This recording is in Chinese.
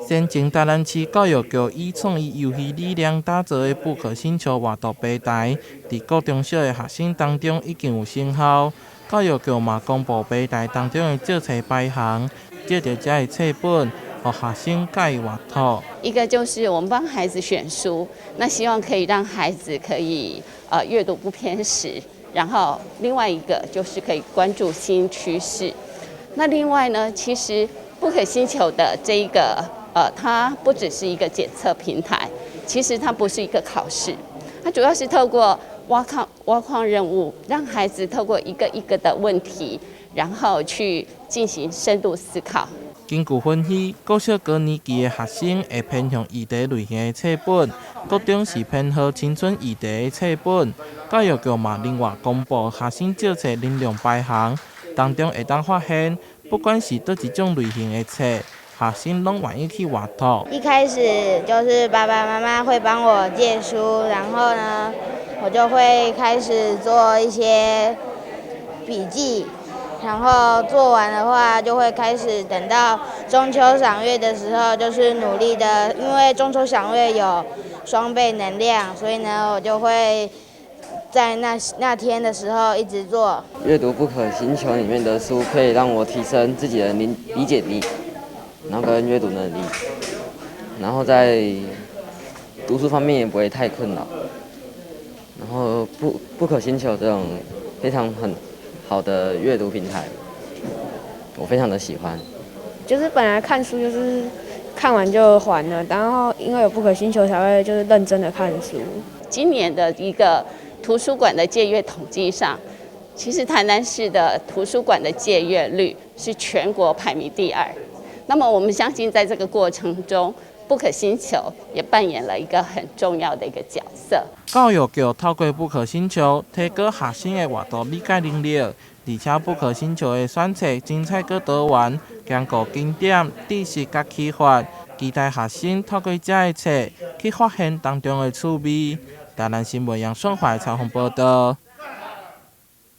先前台南市教育局以创意游戏理念打造的不可星球画图平台，伫各中小的学生当中已经有成效。教育局嘛公布平台当中的借册排行，借着这的册本，让学生介意画图。一个就是我们帮孩子选书，那希望可以让孩子可以阅读不偏食。然后另外一个就是可以关注新趋势。那另外呢，其实不可星球的这一个它不只是一个检测平台，其实它不是一个考试，它主要是透过挖矿任务，让孩子透过一个一个的问题，然后去进行深度思考。根据分析，国小高年级的学生会偏向议题类型的册本，高中是偏好青春议题的册本。教育局嘛另外公布学生借册能量排行，当中会当发现，不管是倒一种类型的册，学生拢愿意去画图。一开始就是爸爸妈妈会帮我借书，然后呢，我就会开始做一些笔记。然后做完的话，就会开始等到中秋赏月的时候，就是努力的，因为中秋赏月有双倍能量，所以呢，我就会在那天的时候一直做。阅读《不可星球》里面的书，可以让我提升自己的理解力，然后跟阅读能力，然后在读书方面也不会太困扰。然后不可星球这种非常好的阅读平台，我非常的喜欢。就是本来看书就是看完就还了，然后因为有不可星球才会就是认真的看书。今年的一个图书馆的借阅统计上，其实台南市的图书馆的借阅率是全国排名第2。那么我们相信，在这个过程中，不可星球也扮演了一个很重要的一个角色。教育局透过不可星球，提高学生的阅读理解能力，而且不可星球的选册精彩佮多元，兼顾经典、知识佮启发，期待学生透过这的册去发现当中的趣味。台南新闻杨顺怀采访报道。